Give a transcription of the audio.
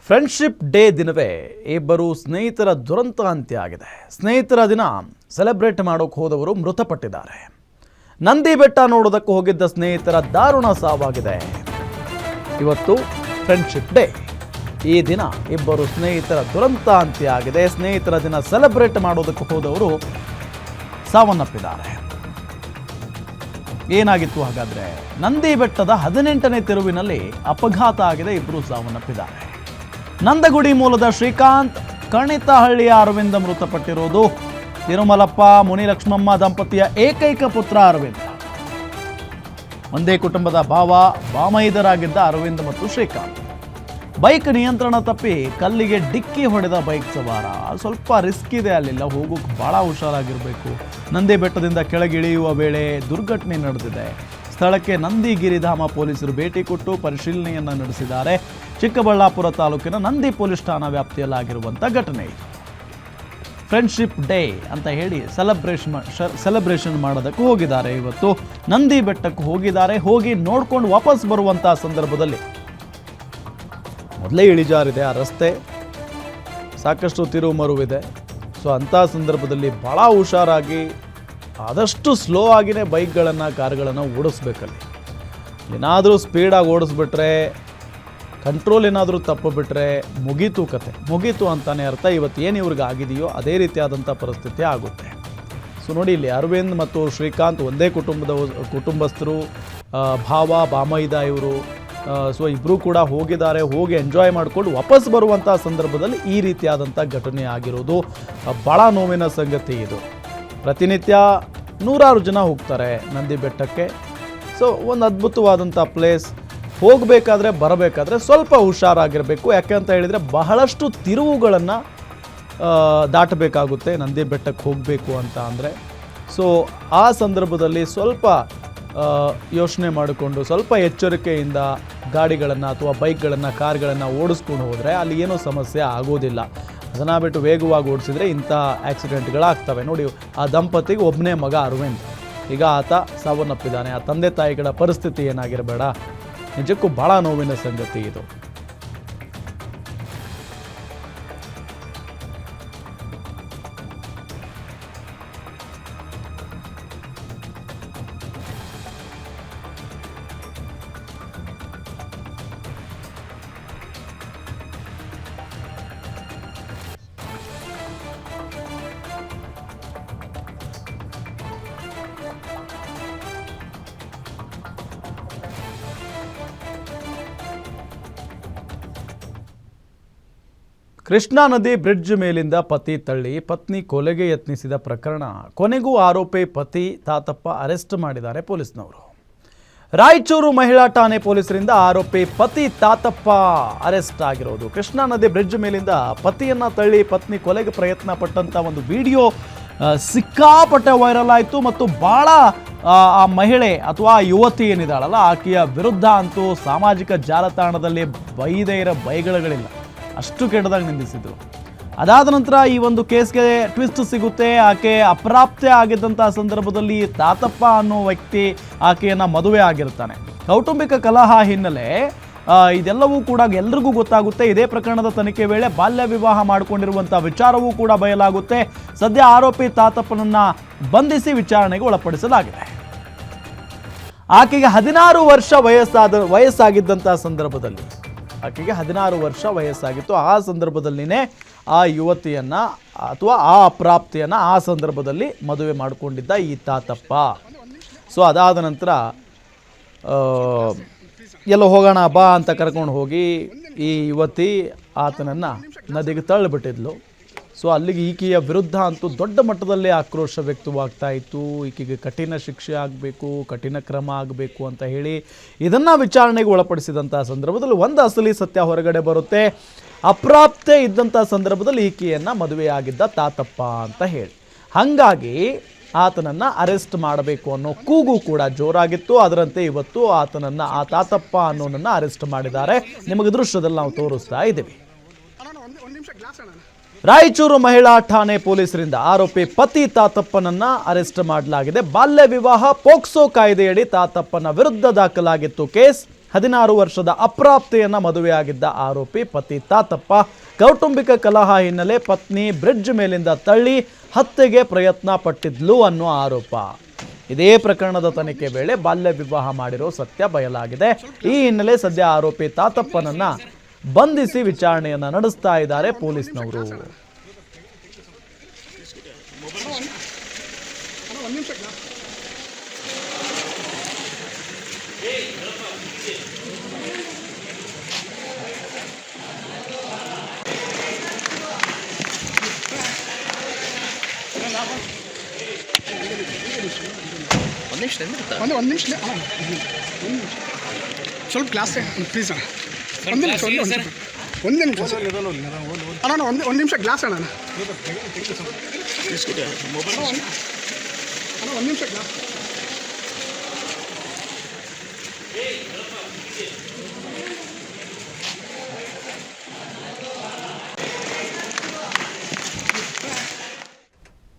Friendship day ದಿನವೇ ಇಬ್ಬರು ಸ್ನೇಹಿತರ ದುರಂತ ಅಂತ್ಯ ಆಗಿದೆ. ಸ್ನೇಹಿತರ ದಿನ ಸೆಲೆಬ್ರೇಟ್ ಮಾಡೋಕೆ ಹೋದವರು ಮೃತಪಟ್ಟಿದ್ದಾರೆ. ನಂದಿ ಬೆಟ್ಟ ನೋಡೋದಕ್ಕೆ ಹೋಗಿದ್ದ ಸ್ನೇಹಿತರ ದಾರುಣ ಸಾವಾಗಿದೆ. ಇವತ್ತು ಫ್ರೆಂಡ್ಶಿಪ್ ಡೇ. ಈ ದಿನ ಇಬ್ಬರು ಸ್ನೇಹಿತರ ದುರಂತ ಅಂತ್ಯ ಆಗಿದೆ. ಸ್ನೇಹಿತರ ದಿನ ಸೆಲೆಬ್ರೇಟ್ ಮಾಡೋದಕ್ಕೆ ಹೋದವರು ಸಾವನ್ನಪ್ಪಿದ್ದಾರೆ. ಏನಾಗಿತ್ತು ಹಾಗಾದ್ರೆ? ನಂದಿ ಬೆಟ್ಟದ 18ನೇ ತಿರುವಿನಲ್ಲಿ ಅಪಘಾತ ಆಗಿದೆ. ಇಬ್ಬರು ಸಾವನ್ನಪ್ಪಿದ್ದಾರೆ. ನಂದಗುಡಿ ಮೂಲದ ಶ್ರೀಕಾಂತ್, ಕಣಿತಹಳ್ಳಿಯ ಅರವಿಂದ ಮೃತಪಟ್ಟಿರೋದು. ತಿರುಮಲಪ್ಪ ಮುನಿಲಕ್ಷ್ಮಮ್ಮ ದಂಪತಿಯ ಏಕೈಕ ಪುತ್ರ ಅರವಿಂದ. ಒಂದೇ ಕುಟುಂಬದ ಬಾಮೈದರಾಗಿದ್ದ ಅರವಿಂದ ಮತ್ತು ಶ್ರೀಕಾಂತ್. ಬೈಕ್ ನಿಯಂತ್ರಣ ತಪ್ಪಿ ಕಲ್ಲಿಗೆ ಡಿಕ್ಕಿ ಹೊಡೆದ ಬೈಕ್ ಸವಾರ. ಸ್ವಲ್ಪ ರಿಸ್ಕ್ ಇದೆ, ಅಲ್ಲೆಲ್ಲ ಹೋಗೋಕೆ ಭಾಳ ಹುಷಾರಾಗಿರಬೇಕು. ನಂದಿ ಬೆಟ್ಟದಿಂದ ಕೆಳಗಿಳಿಯುವ ವೇಳೆ ದುರ್ಘಟನೆ ನಡೆದಿದೆ. ಸ್ಥಳಕ್ಕೆ ನಂದಿಗಿರಿಧಾಮ ಪೊಲೀಸರು ಭೇಟಿ ಕೊಟ್ಟು ಪರಿಶೀಲನೆಯನ್ನು ನಡೆಸಿದ್ದಾರೆ. ಚಿಕ್ಕಬಳ್ಳಾಪುರ ತಾಲೂಕಿನ ನಂದಿ ಪೊಲೀಸ್ ಠಾಣಾ ವ್ಯಾಪ್ತಿಯಲ್ಲಾಗಿರುವಂಥ ಘಟನೆ ಇದು. ಫ್ರೆಂಡ್ಶಿಪ್ ಡೇ ಅಂತ ಹೇಳಿ ಸೆಲೆಬ್ರೇಷನ್ ಮಾಡೋದಕ್ಕೆ ಹೋಗಿದ್ದಾರೆ. ಇವತ್ತು ನಂದಿ ಬೆಟ್ಟಕ್ಕೆ ಹೋಗಿದ್ದಾರೆ. ಹೋಗಿ ನೋಡ್ಕೊಂಡು ವಾಪಸ್ ಬರುವಂಥ ಸಂದರ್ಭದಲ್ಲಿ ಮೊದಲೇ ಇಳಿಜಾರಿದೆ, ಆ ರಸ್ತೆ ಸಾಕಷ್ಟು ತಿರುವು ಮರುವಿದೆ. ಸೊ ಅಂಥ ಸಂದರ್ಭದಲ್ಲಿ ಭಾಳ ಹುಷಾರಾಗಿ ಆದಷ್ಟು ಸ್ಲೋ ಆಗಿನೇ ಬೈಕ್ಗಳನ್ನು ಕಾರುಗಳನ್ನು ಓಡಿಸ್ಬೇಕಲ್ಲಿ. ಏನಾದರೂ ಸ್ಪೀಡಾಗಿ ಓಡಿಸ್ಬಿಟ್ರೆ, ಕಂಟ್ರೋಲ್ ಏನಾದರೂ ತಪ್ಪು ಬಿಟ್ಟರೆ ಮುಗೀತು ಅಂತಲೇ ಅರ್ಥ. ಇವತ್ತು ಏನು ಇವ್ರಿಗೆ ಆಗಿದೆಯೋ ಅದೇ ರೀತಿಯಾದಂಥ ಪರಿಸ್ಥಿತಿ ಆಗುತ್ತೆ. ಸೊ ನೋಡಿ, ಇಲ್ಲಿ ಅರವಿಂದ್ ಮತ್ತು ಶ್ರೀಕಾಂತ್ ಒಂದೇ ಕುಟುಂಬಸ್ಥರು, ಬಾಮೈದ ಇವರು. ಸೊ ಇಬ್ಬರು ಕೂಡ ಹೋಗಿದ್ದಾರೆ. ಹೋಗಿ ಎಂಜಾಯ್ ಮಾಡಿಕೊಂಡು ವಾಪಸ್ ಬರುವಂಥ ಸಂದರ್ಭದಲ್ಲಿ ಈ ರೀತಿಯಾದಂಥ ಘಟನೆ ಆಗಿರೋದು ಭಾಳ ನೋವಿನ ಸಂಗತಿ ಇದು. ಪ್ರತಿನಿತ್ಯ ನೂರಾರು ಜನ ಹೋಗ್ತಾರೆ ನಂದಿ ಬೆಟ್ಟಕ್ಕೆ. ಸೊ ಒಂದು ಅದ್ಭುತವಾದಂಥ ಪ್ಲೇಸ್. ಹೋಗಬೇಕಾದ್ರೆ ಬರಬೇಕಾದ್ರೆ ಸ್ವಲ್ಪ ಹುಷಾರಾಗಿರಬೇಕು. ಯಾಕೆ ಅಂತ ಹೇಳಿದರೆ ಬಹಳಷ್ಟು ತಿರುವುಗಳನ್ನು ದಾಟಬೇಕಾಗುತ್ತೆ ನಂದಿ ಬೆಟ್ಟಕ್ಕೆ ಹೋಗಬೇಕು ಅಂತ ಅಂದರೆ. ಸೊ ಆ ಸಂದರ್ಭದಲ್ಲಿ ಸ್ವಲ್ಪ ಯೋಚನೆ ಮಾಡಿಕೊಂಡು ಸ್ವಲ್ಪ ಎಚ್ಚರಿಕೆಯಿಂದ ಗಾಡಿಗಳನ್ನು ಅಥವಾ ಬೈಕ್ಗಳನ್ನು ಕಾರ್ಗಳನ್ನು ಓಡಿಸ್ಕೊಂಡು ಹೋದರೆ ಅಲ್ಲಿ ಏನೂ ಸಮಸ್ಯೆ ಆಗೋದಿಲ್ಲ. ಅದನ್ನು ಬಿಟ್ಟು ವೇಗವಾಗಿ ಓಡಿಸಿದರೆ ಇಂಥ ಆಕ್ಸಿಡೆಂಟ್ಗಳಾಗ್ತವೆ. ನೋಡಿ, ಆ ದಂಪತಿಗೆ ಒಬ್ಬನೇ ಮಗ ಅರವಿಂದ್. ಈಗ ಆತ ಸಾವನ್ನಪ್ಪಿದ್ದಾನೆ. ಆ ತಂದೆ ತಾಯಿಗಳ ಪರಿಸ್ಥಿತಿ ಏನಾಗಿರಬೇಡ. ನಿಜಕ್ಕೂ ಭಾಳ ನೋವಿನ ಸಂಗತಿ ಇದು. ಕೃಷ್ಣಾ ನದಿ ಬ್ರಿಡ್ಜ್ ಮೇಲಿಂದ ಪತಿ ತಳ್ಳಿ ಪತ್ನಿ ಕೊಲೆಗೆ ಯತ್ನಿಸಿದ ಪ್ರಕರಣ. ಕೊನೆಗೂ ಆರೋಪಿ ಪತಿ ತಾತಪ್ಪ ಅರೆಸ್ಟ್ ಮಾಡಿದ್ದಾರೆ ಪೊಲೀಸ್ನವರು. ರಾಯಚೂರು ಮಹಿಳಾ ಠಾಣೆ ಪೊಲೀಸರಿಂದ ಆರೋಪಿ ಪತಿ ತಾತಪ್ಪ ಅರೆಸ್ಟ್ ಆಗಿರೋದು. ಕೃಷ್ಣಾ ನದಿ ಬ್ರಿಡ್ಜ್ ಮೇಲಿಂದ ಪತಿಯನ್ನು ತಳ್ಳಿ ಪತ್ನಿ ಕೊಲೆಗೆ ಪ್ರಯತ್ನ ಪಟ್ಟಂಥ ಒಂದು ವಿಡಿಯೋ ಸಿಕ್ಕಾಪಟ್ಟೆ ವೈರಲ್ ಆಯಿತು. ಮತ್ತು ಭಾಳ ಆ ಮಹಿಳೆ ಅಥವಾ ಯುವತಿ ಏನಿದ್ದಾಳಲ್ಲ, ಆಕೆಯ ವಿರುದ್ಧ ಅಂತೂ ಸಾಮಾಜಿಕ ಜಾಲತಾಣದಲ್ಲಿ ಬೈದೇ ಇರೋ ಬೈಗಳಗಳಿಲ್ಲ, ಅಷ್ಟು ಕೆಟ್ಟದಾಗಿ ನಿಂದಿಸಿದ್ರು. ಅದಾದ ನಂತರ ಈ ಒಂದು ಕೇಸ್ಗೆ ಟ್ವಿಸ್ಟ್ ಸಿಗುತ್ತೆ. ಆಕೆ ಅಪ್ರಾಪ್ತೆ ಆಗಿದ್ದಂಥ ಸಂದರ್ಭದಲ್ಲಿ ತಾತಪ್ಪ ಅನ್ನೋ ವ್ಯಕ್ತಿ ಆಕೆಯನ್ನು ಮದುವೆ ಆಗಿರ್ತಾನೆ. ಕೌಟುಂಬಿಕ ಕಲಹ ಹಿನ್ನೆಲೆ ಇದೆಲ್ಲವೂ ಕೂಡ ಎಲ್ರಿಗೂ ಗೊತ್ತಾಗುತ್ತೆ. ಇದೇ ಪ್ರಕರಣದ ತನಿಖೆ ವೇಳೆ ಬಾಲ್ಯ ವಿವಾಹ ಮಾಡಿಕೊಂಡಿರುವಂಥ ವಿಚಾರವೂ ಕೂಡ ಬಯಲಾಗುತ್ತೆ. ಸದ್ಯ ಆರೋಪಿ ತಾತಪ್ಪನನ್ನ ಬಂಧಿಸಿ ವಿಚಾರಣೆಗೆ ಒಳಪಡಿಸಲಾಗಿದೆ. ಆಕೆಗೆ 16 ವರ್ಷ ವಯಸ್ಸಾಗಿದ್ದಂಥ ಸಂದರ್ಭದಲ್ಲಿ ಆಕೆಗೆ 16 ವರ್ಷ ವಯಸ್ಸಾಗಿತ್ತು. ಆ ಸಂದರ್ಭದಲ್ಲಿನೇ ಆ ಯುವತಿಯನ್ನು ಅಥವಾ ಆ ಅಪ್ರಾಪ್ತಿಯನ್ನು ಆ ಸಂದರ್ಭದಲ್ಲಿ ಮದುವೆ ಮಾಡಿಕೊಂಡಿದ್ದ ಈ ತಾತಪ್ಪ. ಸೊ ಅದಾದ ನಂತರ ಎಲ್ಲೋ ಹೋಗೋಣ ಬಾ ಅಂತ ಕರ್ಕೊಂಡು ಹೋಗಿ ಈ ಯುವತಿ ಆತನನ್ನು ನದಿಗೆ ತಳ್ಳಿಬಿಟ್ಟಿದ್ಲು. ಸೊ ಅಲ್ಲಿಗೆ ಈಕೆಯ ವಿರುದ್ಧ ಅಂತೂ ದೊಡ್ಡ ಮಟ್ಟದಲ್ಲಿ ಆಕ್ರೋಶ ವ್ಯಕ್ತವಾಗ್ತಾ ಇತ್ತು. ಈಕೆಗೆ ಕಠಿಣ ಶಿಕ್ಷೆ ಆಗಬೇಕು, ಕಠಿಣ ಕ್ರಮ ಆಗಬೇಕು ಅಂತ ಹೇಳಿ ಇದನ್ನು ವಿಚಾರಣೆಗೆ ಒಳಪಡಿಸಿದಂಥ ಸಂದರ್ಭದಲ್ಲಿ ಒಂದು ಅಸಲಿ ಸತ್ಯ ಹೊರಗಡೆ ಬರುತ್ತೆ. ಅಪ್ರಾಪ್ತೆ ಇದ್ದಂಥ ಸಂದರ್ಭದಲ್ಲಿ ಈಕೆಯನ್ನು ಮದುವೆಯಾಗಿದ್ದ ತಾತಪ್ಪ ಅಂತ ಹೇಳಿ. ಹಾಗಾಗಿ ಆತನನ್ನು ಅರೆಸ್ಟ್ ಮಾಡಬೇಕು ಅನ್ನೋ ಕೂಗು ಕೂಡ ಜೋರಾಗಿತ್ತು. ಅದರಂತೆ ಇವತ್ತು ಆತನನ್ನು, ಆ ತಾತಪ್ಪ ಅನ್ನೋನನ್ನು ಅರೆಸ್ಟ್ ಮಾಡಿದ್ದಾರೆ. ನಿಮಗೆ ದೃಶ್ಯದಲ್ಲಿ ನಾವು ತೋರಿಸ್ತಾ ಇದ್ದೀವಿ. ರಾಯಚೂರು ಮಹಿಳಾ ಠಾಣೆ ಪೊಲೀಸರಿಂದ ಆರೋಪಿ ಪತಿ ತಾತಪ್ಪನನ್ನ ಅರೆಸ್ಟ್ ಮಾಡಲಾಗಿದೆ. ಬಾಲ್ಯ ವಿವಾಹ ಪೋಕ್ಸೋ ಕಾಯ್ದೆಯಡಿ ತಾತಪ್ಪನ ವಿರುದ್ಧ ದಾಖಲಾಗಿತ್ತು ಕೇಸ್. 16 ವರ್ಷದ ಅಪ್ರಾಪ್ತೆಯನ್ನು ಮದುವೆಯಾಗಿದ್ದ ಆರೋಪಿ ಪತಿ ತಾತಪ್ಪ ಕೌಟುಂಬಿಕ ಕಲಹ ಹಿನ್ನೆಲೆ ಪತ್ನಿ ಬ್ರಿಡ್ಜ್ ಮೇಲಿಂದ ತಳ್ಳಿ ಹತ್ಯೆಗೆ ಪ್ರಯತ್ನ ಪಟ್ಟಿದ್ಲು ಅನ್ನೋ ಆರೋಪ. ಇದೇ ಪ್ರಕರಣದ ತನಿಖೆ ವೇಳೆ ಬಾಲ್ಯ ವಿವಾಹ ಮಾಡಿರೋ ಸತ್ಯ ಬಯಲಾಗಿದೆ. ಈ ಹಿನ್ನೆಲೆ ಸದ್ಯ ಆರೋಪಿ ತಾತಪ್ಪನನ್ನ ಬಂಧಿಸಿ ವಿಚಾರಣೆಯನ್ನ ನಡೆಸ್ತಾ ಇದ್ದಾರೆ ಪೊಲೀಸ್ನವರು. ಒಂದು ನಿಮಿಷ ಸ್ವಲ್ಪ ಕ್ಲಾಸ್ ಪ್ಲೀಸ್ ಅಣ್ಣ. ಒಂದು ನಿಮಿಷ ಅಣ್ಣ, ಒಂದು ನಿಮಿಷ ಗ್ಲಾಸ್ ಅಣ್ಣ. ಒಂದು ನಿಮಿಷ ಗ್ಲಾಸ್.